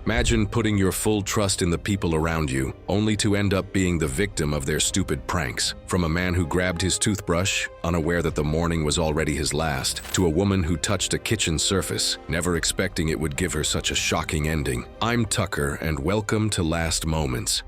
Imagine putting your full trust in the people around you, only to end up being the victim of their stupid pranks. From a man who grabbed his toothbrush, unaware that the morning was already his last, to a woman who touched a kitchen surface, never expecting it would give her such a shocking ending. I'm Tucker, and welcome to Last Moments.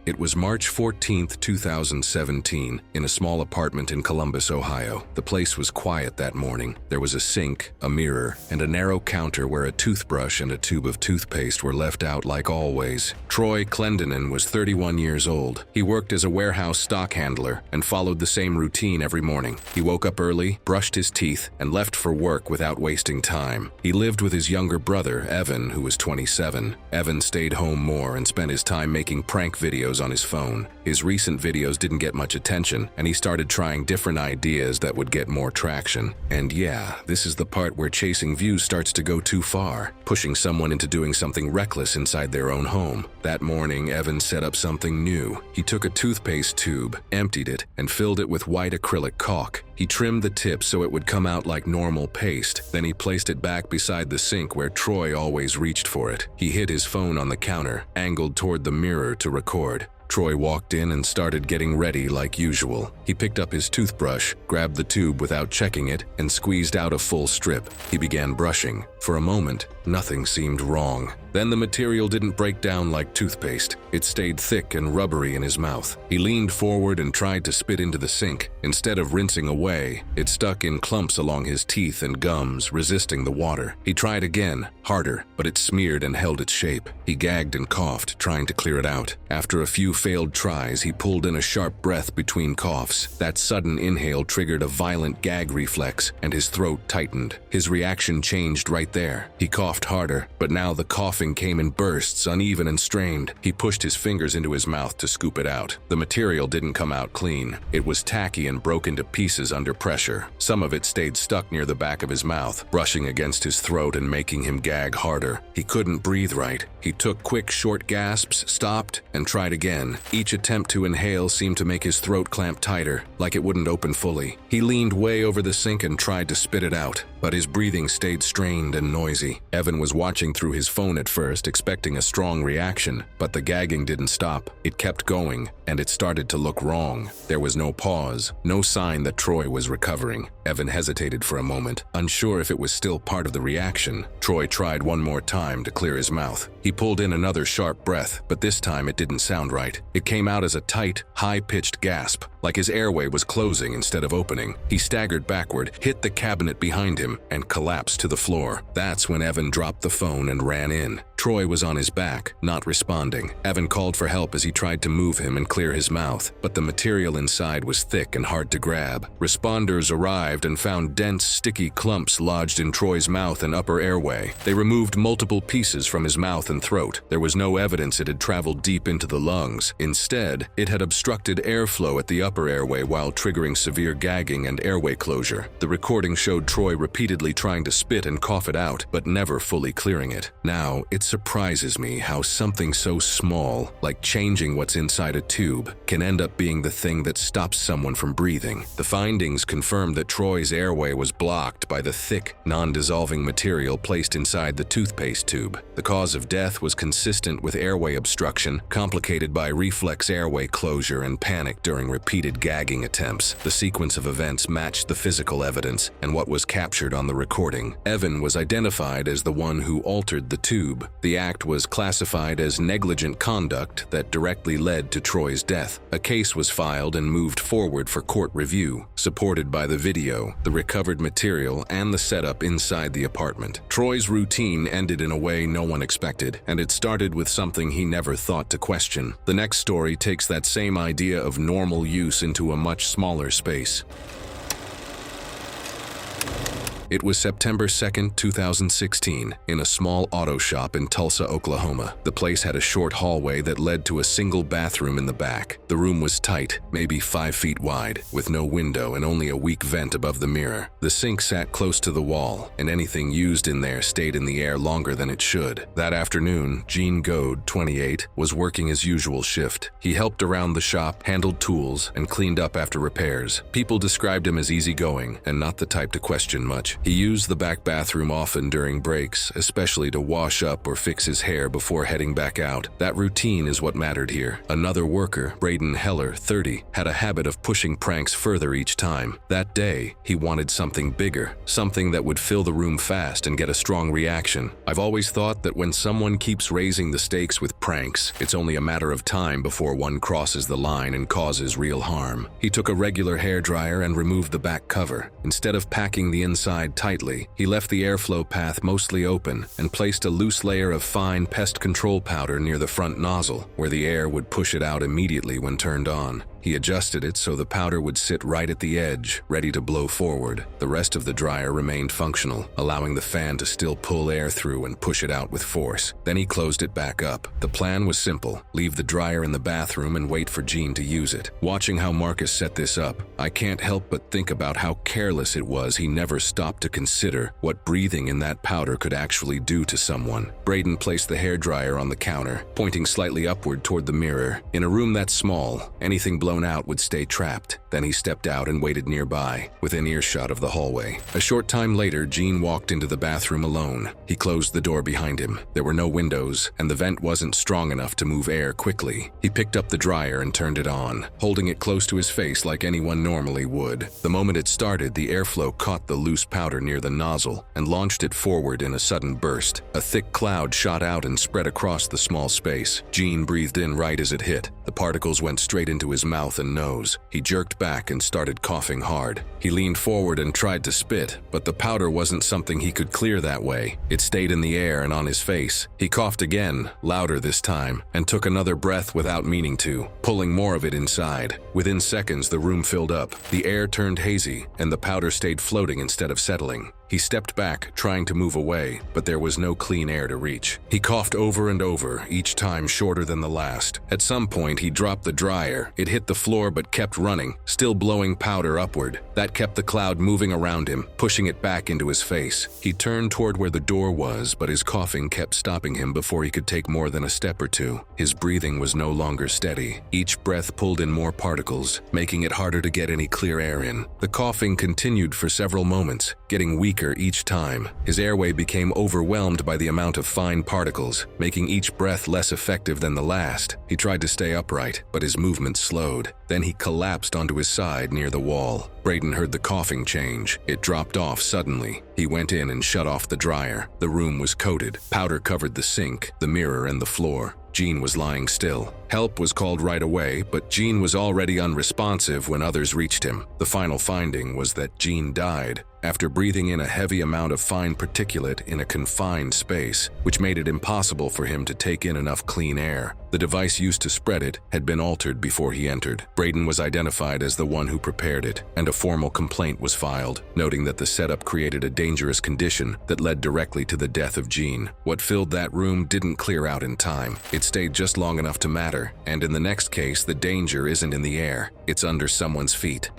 It was March 14th, 2017, in a small apartment in Columbus, Ohio. The place was quiet that morning. There was a sink, a mirror, and a narrow counter where a toothbrush and a tube of toothpaste were left out like always. Troy Clendenin was 31 years old. He worked as a warehouse stock handler and followed the same routine every morning. He woke up early, brushed his teeth, and left for work without wasting time. He lived with his younger brother, Evan, who was 27. Evan stayed home more and spent his time making prank videos on his phone. His recent videos didn't get much attention, and he started trying different ideas that would get more traction. And yeah, this is the part where chasing views starts to go too far, pushing someone into doing something reckless inside their own home. That morning, Evan set up something new. He took a toothpaste tube, emptied it, and filled it with white acrylic caulk. He trimmed the tip so it would come out like normal paste. Then he placed it back beside the sink where Troy always reached for it. He hid his phone on the counter, angled toward the mirror to record. Troy walked in and started getting ready like usual. He picked up his toothbrush, grabbed the tube without checking it, and squeezed out a full strip. He began brushing. For a moment, nothing seemed wrong. Then the material didn't break down like toothpaste. It stayed thick and rubbery in his mouth. He leaned forward and tried to spit into the sink. Instead of rinsing away, it stuck in clumps along his teeth and gums, resisting the water. He tried again, harder, but it smeared and held its shape. He gagged and coughed, trying to clear it out. After a few failed tries, he pulled in a sharp breath between coughs. That sudden inhale triggered a violent gag reflex, and his throat tightened. His reaction changed right there. He coughed harder, but now the coughing came in bursts, uneven and strained. He pushed his fingers into his mouth to scoop it out. The material didn't come out clean. It was tacky and broke into pieces under pressure. Some of it stayed stuck near the back of his mouth, brushing against his throat and making him gag harder. He couldn't breathe right. He took quick, short gasps, stopped, and tried again. Each attempt to inhale seemed to make his throat clamp tighter, like it wouldn't open fully. He leaned way over the sink and tried to spit it out, but his breathing stayed strained and noisy. Evan was watching through his phone at first, expecting a strong reaction, but the gagging didn't stop. It kept going, and it started to look wrong. There was no pause, no sign that Troy was recovering. Evan hesitated for a moment, unsure if it was still part of the reaction. Troy tried one more time to clear his mouth. He pulled in another sharp breath, but this time it didn't sound right. It came out as a tight, high-pitched gasp, like his airway was closing instead of opening. He staggered backward, hit the cabinet behind him, and collapsed to the floor. That's when Evan dropped the phone and ran in. Troy was on his back, not responding. Evan called for help as he tried to move him and clear his mouth, but the material inside was thick and hard to grab. Responders arrived and found dense, sticky clumps lodged in Troy's mouth and upper airway. They removed multiple pieces from his mouth and throat. There was no evidence it had traveled deep into the lungs. Instead, it had obstructed airflow at the upper airway while triggering severe gagging and airway closure. The recording showed Troy repeatedly trying to spit and cough it out, but never fully clearing it. Now, it surprises me how something so small, like changing what's inside a tube, can end up being the thing that stops someone from breathing. The findings confirmed that Troy's airway was blocked by the thick, non-dissolving material placed inside the toothpaste tube. The cause of death was consistent with airway obstruction, complicated by reflex airway closure and panic during repeated gagging attempts. The sequence of events matched the physical evidence and what was captured on the recording. Evan was identified as the one who altered the tube. The act was classified as negligent conduct that directly led to Troy's death. A case was filed and moved forward for court review, supported by the video, the recovered material, and the setup inside the apartment. Troy's routine ended in a way no one expected, and it started with something he never thought to question. The next story takes that same idea of normal use into a much smaller space. It was September 2nd, 2016, in a small auto shop in Tulsa, Oklahoma. The place had a short hallway that led to a single bathroom in the back. The room was tight, maybe 5 feet wide, with no window and only a weak vent above the mirror. The sink sat close to the wall, and anything used in there stayed in the air longer than it should. That afternoon, Gene Goad, 28, was working his usual shift. He helped around the shop, handled tools, and cleaned up after repairs. People described him as easygoing and not the type to question much. He used the back bathroom often during breaks, especially to wash up or fix his hair before heading back out. That routine is what mattered here. Another worker, Braden Heller, 30, had a habit of pushing pranks further each time. That day, he wanted something bigger, something that would fill the room fast and get a strong reaction. I've always thought that when someone keeps raising the stakes with pranks, it's only a matter of time before one crosses the line and causes real harm. He took a regular hairdryer and removed the back cover. Instead of packing the inside tightly, he left the airflow path mostly open and placed a loose layer of fine pest control powder near the front nozzle, where the air would push it out immediately when turned on. He adjusted it so the powder would sit right at the edge, ready to blow forward. The rest of the dryer remained functional, allowing the fan to still pull air through and push it out with force. Then he closed it back up. The plan was simple: leave the dryer in the bathroom and wait for Gene to use it. Watching how Marcus set this up, I can't help but think about how careless it was he never stopped to consider what breathing in that powder could actually do to someone. Braden placed the hairdryer on the counter, pointing slightly upward toward the mirror. In a room that small, anything blown out would stay trapped. Then he stepped out and waited nearby, within earshot of the hallway. A short time later, Gene walked into the bathroom alone. He closed the door behind him. There were no windows, and the vent wasn't strong enough to move air quickly. He picked up the dryer and turned it on, holding it close to his face like anyone normally would. The moment it started, the airflow caught the loose powder near the nozzle and launched it forward in a sudden burst. A thick cloud shot out and spread across the small space. Gene breathed in right as it hit. The particles went straight into his mouth and nose. He jerked back and started coughing hard. He leaned forward and tried to spit, but the powder wasn't something he could clear that way. It stayed in the air and on his face. He coughed again, louder this time, and took another breath without meaning to, pulling more of it inside. Within seconds, the room filled up. The air turned hazy, and the powder stayed floating instead of settling. He stepped back, trying to move away, but there was no clean air to reach. He coughed over and over, each time shorter than the last. At some point, he dropped the dryer. It hit the floor but kept running, still blowing powder upward. That kept the cloud moving around him, pushing it back into his face. He turned toward where the door was, but his coughing kept stopping him before he could take more than a step or two. His breathing was no longer steady. Each breath pulled in more particles, making it harder to get any clear air in. The coughing continued for several moments, getting weaker each time. His airway became overwhelmed by the amount of fine particles, making each breath less effective than the last. He tried to stay upright, but his movement slowed. Then he collapsed onto his side near the wall. Braden heard the coughing change. It dropped off suddenly. He went in and shut off the dryer. The room was coated. Powder covered the sink, the mirror, and the floor. Gene was lying still. Help was called right away, but Gene was already unresponsive when others reached him. The final finding was that Gene died after breathing in a heavy amount of fine particulate in a confined space, which made it impossible for him to take in enough clean air. The device used to spread it had been altered before he entered. Braden was identified as the one who prepared it, and a formal complaint was filed, noting that the setup created a dangerous condition that led directly to the death of Gene. What filled that room didn't clear out in time. It stayed just long enough to matter, and in the next case, the danger isn't in the air, it's under someone's feet.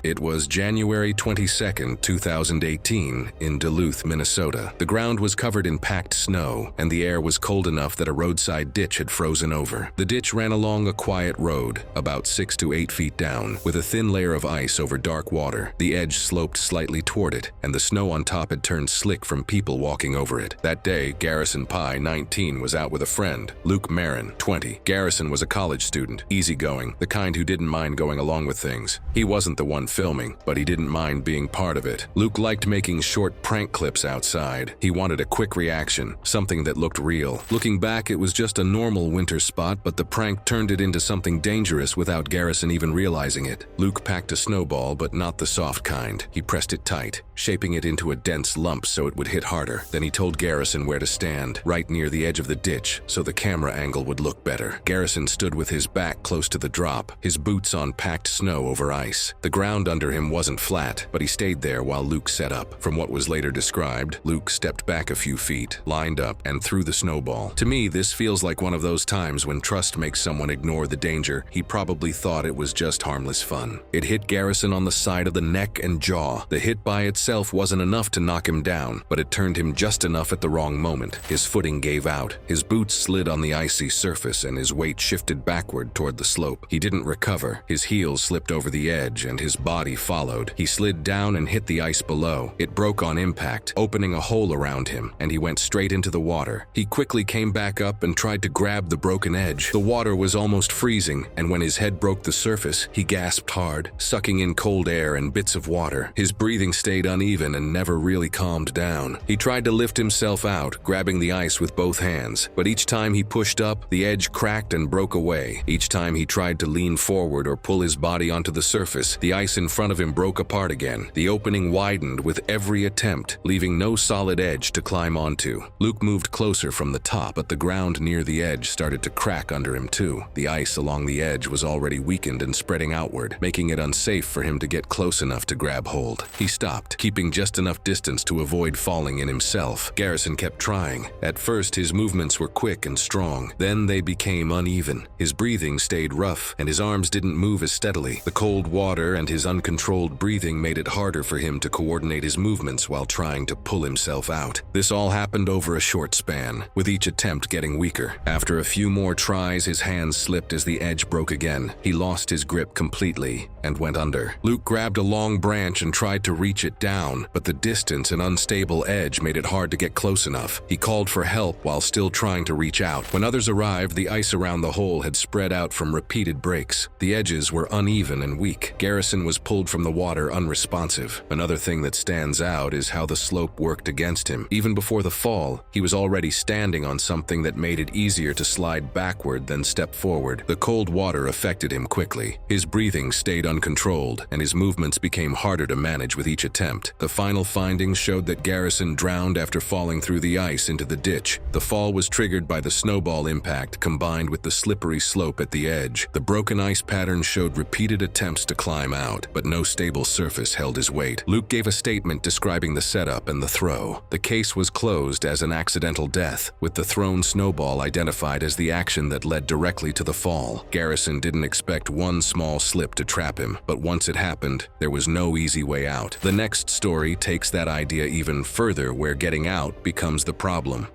It was January 22, 2018, in Duluth, Minnesota. The ground was covered in packed snow, and the air was cold enough that a roadside ditch had frozen over. The ditch ran along a quiet road, about 6 to 8 feet down, with a thin layer of ice over dark water. The edge sloped slightly toward it, and the snow on top had turned slick from people walking over it. That day, Garrison Pye, 19, was out with a friend, Luke Marin, 20. Garrison was a college student, easygoing, the kind who didn't mind going along with things. He wasn't the one filming, but he didn't mind being part of it. Luke liked making short prank clips outside. He wanted a quick reaction, something that looked real. Looking back, it was just a normal winter spot, but the prank turned it into something dangerous without Garrison even realizing it. Luke packed a snowball, but not the soft kind. He pressed it tight, shaping it into a dense lump so it would hit harder. Then he told Garrison where to stand, right near the edge of the ditch, so the camera angle would look better. Garrison stood with his back close to the drop, his boots on packed snow over ice. The ground under him wasn't flat, but he stayed there while Luke set up. From what was later described, Luke stepped back a few feet, lined up, and threw the snowball. To me, this feels like one of those times when trust makes someone ignore the danger. He probably thought it was just harmless fun. It hit Garrison on the side of the neck and jaw. The hit by itself wasn't enough to knock him down, but it turned him just enough at the wrong moment. His footing gave out. His boots slid on the icy surface, and his weight shifted backward toward the slope. He didn't recover. His heels slipped over the edge, and his body followed. He slid down and hit the ice below. It broke on impact, opening a hole around him, and he went straight into the water. He quickly came back up and tried to grab the broken edge. The water was almost freezing, and when his head broke the surface, he gasped hard, sucking in cold air and bits of water. His breathing stayed uneven and never really calmed down. He tried to lift himself out, grabbing the ice with both hands, but each time he pushed up, the edge cracked and broke away. Each time he tried to lean forward or pull his body onto the surface, the ice in front of him broke apart again. The opening widened with every attempt, leaving no solid edge to climb onto. Luke moved closer from the top, but the ground near the edge started to crack under him too. The ice along the edge was already weakened and spreading outward, making it unsafe for him to get close enough to grab hold. He stopped, keeping just enough distance to avoid falling in himself. Garrison kept trying. At first, his movements were quick and strong. Then they became uneven. His breathing stayed rough, and his arms didn't move as steadily. The cold water and his uncontrolled breathing made it harder for him to coordinate his movements while trying to pull himself out. This all happened over a short span, with each attempt getting weaker. After a few more tries, his hands slipped as the edge broke again. He lost his grip completely and went under. Luke grabbed a long branch and tried to reach it down, but the distance and unstable edge made it hard to get close enough. He called for help while still trying to reach out. When others arrived, the ice around the hole had spread out from repeated breaks. The edges were uneven and weak. Garrison was pulled from the water unresponsive. Another thing that stands out is how the slope worked against him. Even before the fall, he was already standing on something that made it easier to slide backward than step forward. The cold water affected him quickly. His breathing stayed uncontrolled, and his movements became harder to manage with each attempt. The final findings showed that Garrison drowned after falling through the ice into the ditch. The fall was triggered by the snowball impact combined with the slippery slope at the edge. The broken ice pattern showed repeated attempts to climb out, but no stable surface held his weight. Luke gave a statement describing the setup and the throw. The case was closed as an accidental death, with the thrown snowball identified as the action that led directly to the fall. Garrison didn't expect one small slip to trap him, but once it happened, there was no easy way out. The next story takes that idea even further, where getting out becomes the problem.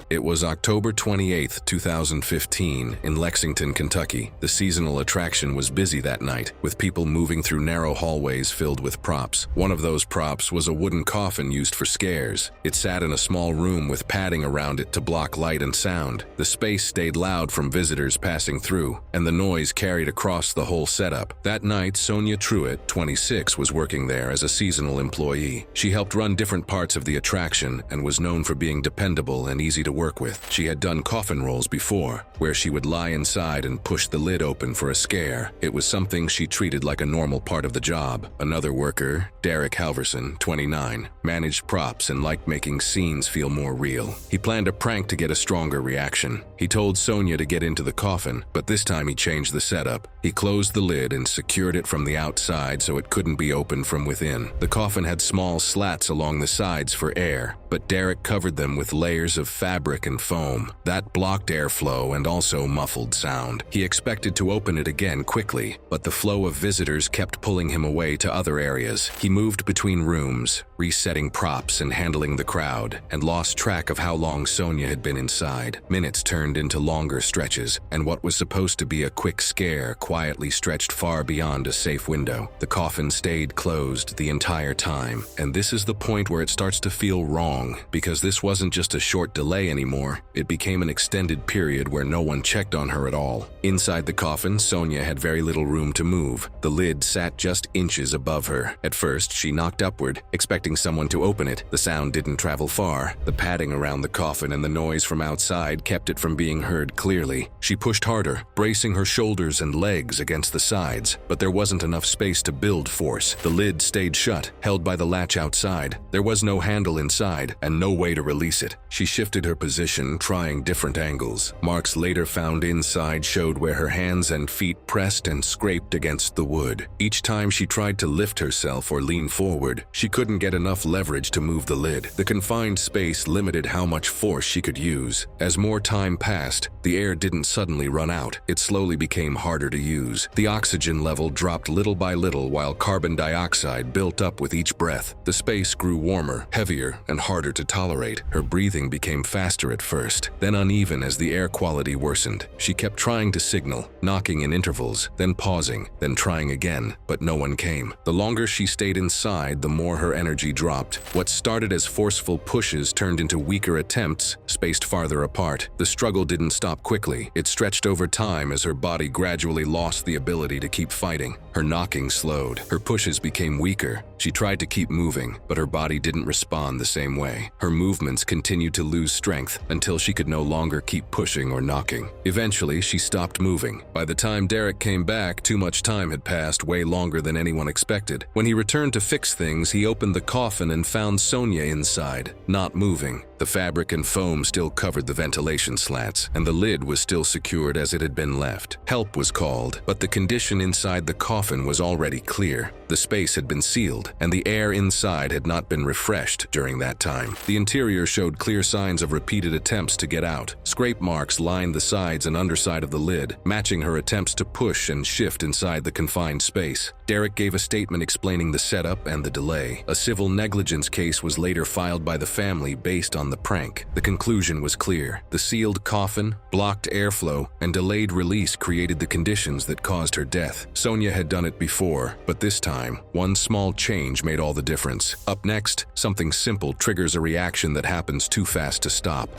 It was October 28, 2015, in Lexington, Kentucky. The seasonal attraction was busy that night, with people moving through narrow hallways filled with props. One of those props was a wooden coffin used for scares. It sat in a small room with padding around it to block light and sound. The space stayed loud from visitors passing through, and the noise carried across the whole setup. That night, Sonia Truitt, 26, was working there as a seasonal employee. She helped run different parts of the attraction and was known for being dependable and easy to work with. She had done coffin rolls before, where she would lie inside and push the lid open for a scare. It was something she treated like a normal part of the job. Another worker, Derek Halverson, 29, managed props and liked making scenes feel more real. He planned a prank to get a stronger reaction. He told Sonia to get into the coffin, but this time he changed the setup. He closed the lid and secured it from the outside so it couldn't be opened from within. The coffin had small slats along the sides for air, but Derek covered them with layers of fabric and foam. That blocked airflow and also muffled sound. He expected to open it again quickly, but the flow of visitors kept pulling him away to other areas. He moved between rooms, resetting props and handling the crowd, and lost track of how long Sonia had been inside. Minutes turned into longer stretches, and what was supposed to be a quick scare quietly stretched far beyond a safe window. The coffin stayed closed the entire time, and this is the point where it starts to feel wrong, because this wasn't just a short delay anymore. It became an extended period where no one checked on her at all. Inside the coffin, Sonia had very little room to move. The lid sat just inches above her. At first, she knocked upward, expecting someone to open it. The sound didn't travel far. The padding around the coffin and the noise from outside kept it from being heard clearly. She pushed harder, bracing her shoulders and legs against the sides, but there wasn't enough space to build force. The lid stayed shut, held by the latch outside. There was no handle inside, and no way to release it. She shifted her position, trying different angles. Marks later found inside showed where her hands and feet pressed and scraped against the wood. Each time she tried to lift herself or lean forward, she couldn't get enough leverage to move the lid. The confined space limited how much force she could use. As more time passed, the air didn't suddenly run out. It slowly became harder to use. The oxygen level dropped little by little while carbon dioxide built up with each breath. The space grew warmer, heavier, and harder harder to tolerate. Her breathing became faster at first, then uneven as the air quality worsened. She kept trying to signal, knocking in intervals, then pausing, then trying again, but no one came. The longer she stayed inside, the more her energy dropped. What started as forceful pushes turned into weaker attempts, spaced farther apart. The struggle didn't stop quickly. It stretched over time as her body gradually lost the ability to keep fighting. Her knocking slowed. Her pushes became weaker. She tried to keep moving, but her body didn't respond the same way. Her movements continued to lose strength until she could no longer keep pushing or knocking. Eventually, she stopped moving. By the time Derek came back, too much time had passed, way longer than anyone expected. When he returned to fix things, he opened the coffin and found Sonia inside, not moving. The fabric and foam still covered the ventilation slats, and the lid was still secured as it had been left. Help was called, but the condition inside the coffin was already clear. The space had been sealed, and the air inside had not been refreshed during that time. The interior showed clear signs of repeated attempts to get out. Scrape marks lined the sides and underside of the lid, matching her attempts to push and shift inside the confined space. Derek gave a statement explaining the setup and the delay. A civil negligence case was later filed by the family based on the prank. The conclusion was clear. The sealed coffin, blocked airflow, and delayed release created the conditions that caused her death. Sonia had done it before, but this time, one small change made all the difference. Up next, something simple triggers a reaction that happens too fast to stop.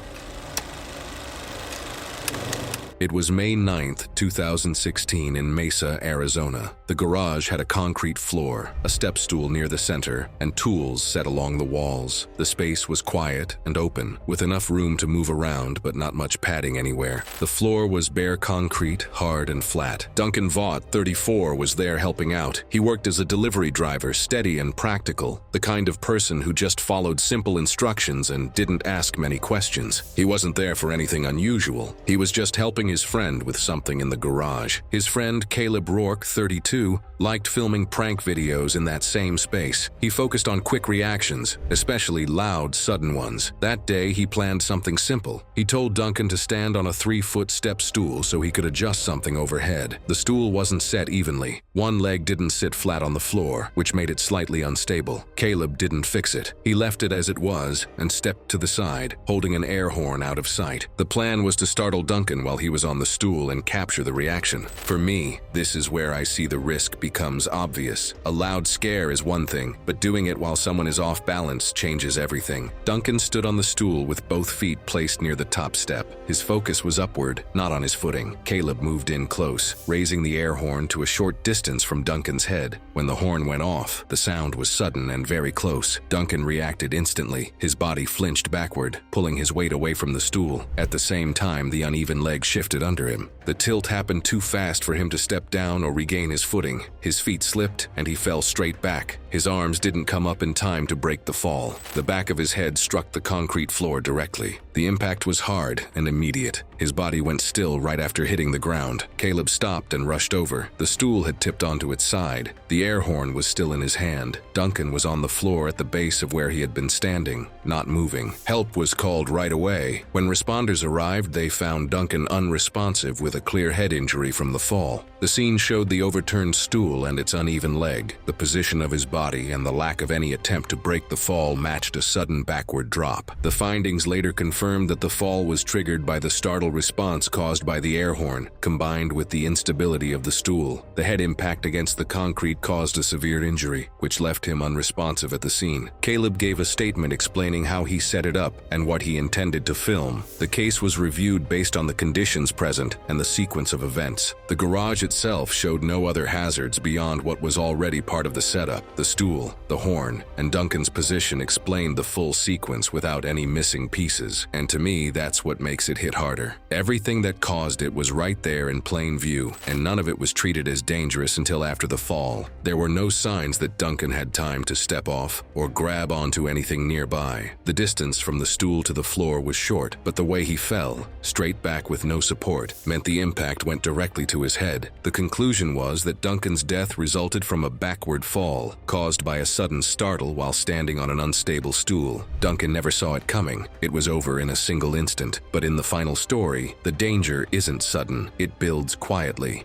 It was May 9th, 2016 in Mesa, Arizona. The garage had a concrete floor, a step stool near the center, and tools set along the walls. The space was quiet and open, with enough room to move around but not much padding anywhere. The floor was bare concrete, hard and flat. Duncan Vaught, 34, was there helping out. He worked as a delivery driver, steady and practical, the kind of person who just followed simple instructions and didn't ask many questions. He wasn't there for anything unusual. He was just helping his friend with something in the garage. His friend Caleb Rourke, 32, liked filming prank videos in that same space. He focused on quick reactions, especially loud, sudden ones. That day, he planned something simple. He told Duncan to stand on a 3-foot step stool so he could adjust something overhead. The stool wasn't set evenly. One leg didn't sit flat on the floor, which made it slightly unstable. Caleb didn't fix it. He left it as it was and stepped to the side, holding an air horn out of sight. The plan was to startle Duncan while he was on the stool and capture the reaction. For me, this is where I see the risk becomes obvious. A loud scare is one thing, but doing it while someone is off balance changes everything. Duncan stood on the stool with both feet placed near the top step. His focus was upward, not on his footing. Caleb moved in close, raising the air horn to a short distance from Duncan's head. When the horn went off, the sound was sudden and very close. Duncan reacted instantly. His body flinched backward, pulling his weight away from the stool. At the same time, the uneven leg shifted under him. The tilt happened too fast for him to step down or regain his footing. His feet slipped and he fell straight back. His arms didn't come up in time to break the fall. The back of his head struck the concrete floor directly. The impact was hard and immediate. His body went still right after hitting the ground. Caleb stopped and rushed over. The stool had tipped onto its side. The air horn was still in his hand. Duncan was on the floor at the base of where he had been standing, not moving. Help was called right away. When responders arrived, they found Duncan unresponsive with a clear head injury from the fall. The scene showed the overturned stool and its uneven leg. The position of his body and the lack of any attempt to break the fall matched a sudden backward drop. The findings later confirmed that the fall was triggered by the startle response caused by the air horn, combined with the instability of the stool. The head impact against the concrete caused a severe injury, which left him unresponsive at the scene. Caleb gave a statement explaining how he set it up and what he intended to film. The case was reviewed based on the conditions present and the sequence of events. The garage itself showed no other hazards beyond what was already part of the setup. The stool, the horn, and Duncan's position explained the full sequence without any missing pieces. And to me, that's what makes it hit harder. Everything that caused it was right there in plain view, and none of it was treated as dangerous until after the fall. There were no signs that Duncan had time to step off or grab onto anything nearby. The distance from the stool to the floor was short, but the way he fell, straight back with no support, meant the impact went directly to his head. The conclusion was that Duncan's death resulted from a backward fall, caused by a sudden startle while standing on an unstable stool. Duncan never saw it coming. It was over in a single instant. But in the final story, the danger isn't sudden. It builds quietly.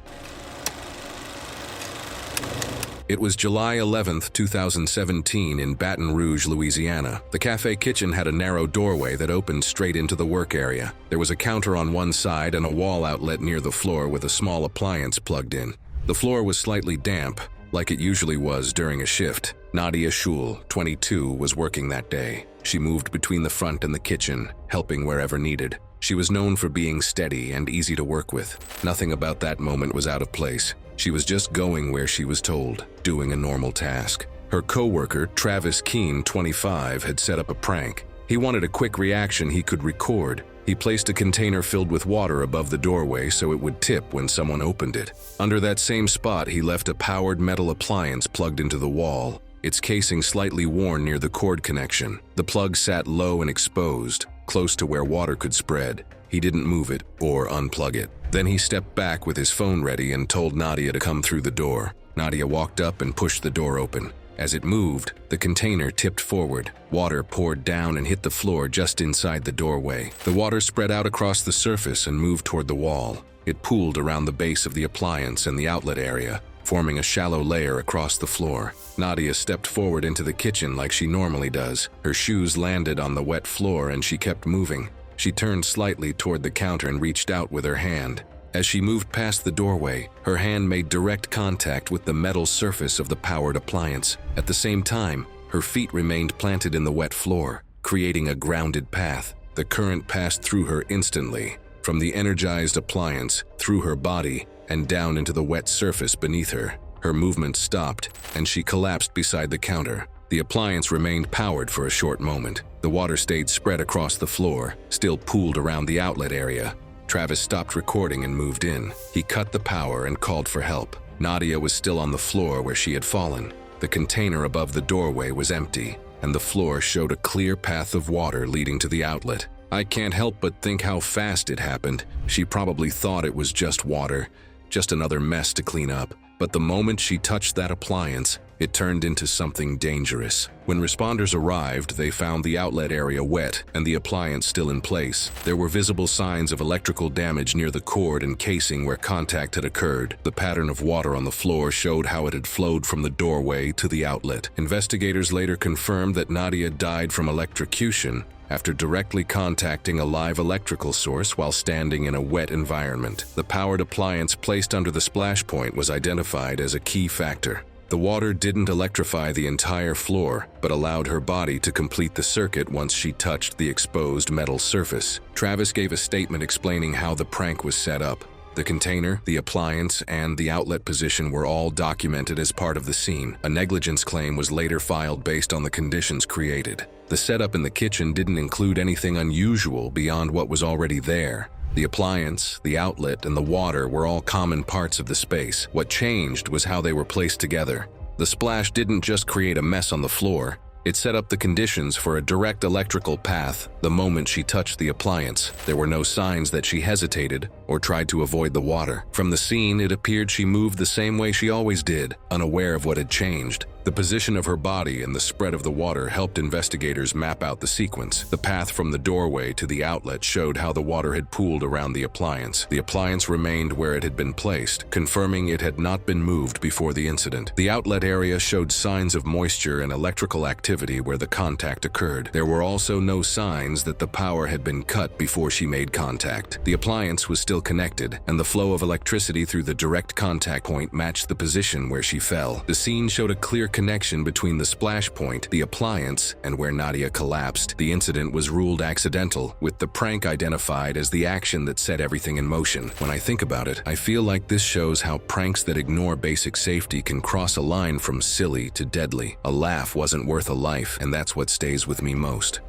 It was July 11th, 2017 in Baton Rouge, Louisiana. The cafe kitchen had a narrow doorway that opened straight into the work area. There was a counter on one side and a wall outlet near the floor with a small appliance plugged in. The floor was slightly damp, like it usually was during a shift. Nadia Schul, 22, was working that day. She moved between the front and the kitchen, helping wherever needed. She was known for being steady and easy to work with. Nothing about that moment was out of place. She was just going where she was told, doing a normal task. Her co-worker, Travis Keene, 25, had set up a prank. He wanted a quick reaction he could record. He placed a container filled with water above the doorway so it would tip when someone opened it. Under that same spot, he left a powered metal appliance plugged into the wall, its casing slightly worn near the cord connection. The plug sat low and exposed, close to where water could spread. He didn't move it or unplug it. Then he stepped back with his phone ready and told Nadia to come through the door. Nadia walked up and pushed the door open. As it moved, the container tipped forward. Water poured down and hit the floor just inside the doorway. The water spread out across the surface and moved toward the wall. It pooled around the base of the appliance and the outlet area, forming a shallow layer across the floor. Nadia stepped forward into the kitchen like she normally does. Her shoes landed on the wet floor and she kept moving. She turned slightly toward the counter and reached out with her hand. As she moved past the doorway, her hand made direct contact with the metal surface of the powered appliance. At the same time, her feet remained planted in the wet floor, creating a grounded path. The current passed through her instantly, from the energized appliance, through her body, and down into the wet surface beneath her. Her movement stopped, and she collapsed beside the counter. The appliance remained powered for a short moment. The water stayed spread across the floor, still pooled around the outlet area. Travis stopped recording and moved in. He cut the power and called for help. Nadia was still on the floor where she had fallen. The container above the doorway was empty, and the floor showed a clear path of water leading to the outlet. I can't help but think how fast it happened. She probably thought it was just water, just another mess to clean up. But the moment she touched that appliance, it turned into something dangerous. When responders arrived, they found the outlet area wet and the appliance still in place. There were visible signs of electrical damage near the cord and casing where contact had occurred. The pattern of water on the floor showed how it had flowed from the doorway to the outlet. Investigators later confirmed that Nadia died from electrocution after directly contacting a live electrical source while standing in a wet environment. The powered appliance placed under the splash point was identified as a key factor. The water didn't electrify the entire floor, but allowed her body to complete the circuit once she touched the exposed metal surface. Travis gave a statement explaining how the prank was set up. The container, the appliance, and the outlet position were all documented as part of the scene. A negligence claim was later filed based on the conditions created. The setup in the kitchen didn't include anything unusual beyond what was already there. The appliance, the outlet, and the water were all common parts of the space. What changed was how they were placed together. The splash didn't just create a mess on the floor. It set up the conditions for a direct electrical path the moment she touched the appliance. There were no signs that she hesitated or tried to avoid the water. From the scene, it appeared she moved the same way she always did, unaware of what had changed. The position of her body and the spread of the water helped investigators map out the sequence. The path from the doorway to the outlet showed how the water had pooled around the appliance. The appliance remained where it had been placed, confirming it had not been moved before the incident. The outlet area showed signs of moisture and electrical activity where the contact occurred. There were also no signs that the power had been cut before she made contact. The appliance was still connected, and the flow of electricity through the direct contact point matched the position where she fell. The scene showed a clear connection between the splash point, the appliance, and where Nadia collapsed. The incident was ruled accidental, with the prank identified as the action that set everything in motion. When I think about it, I feel like this shows how pranks that ignore basic safety can cross a line from silly to deadly. A laugh wasn't worth a life, and that's what stays with me most.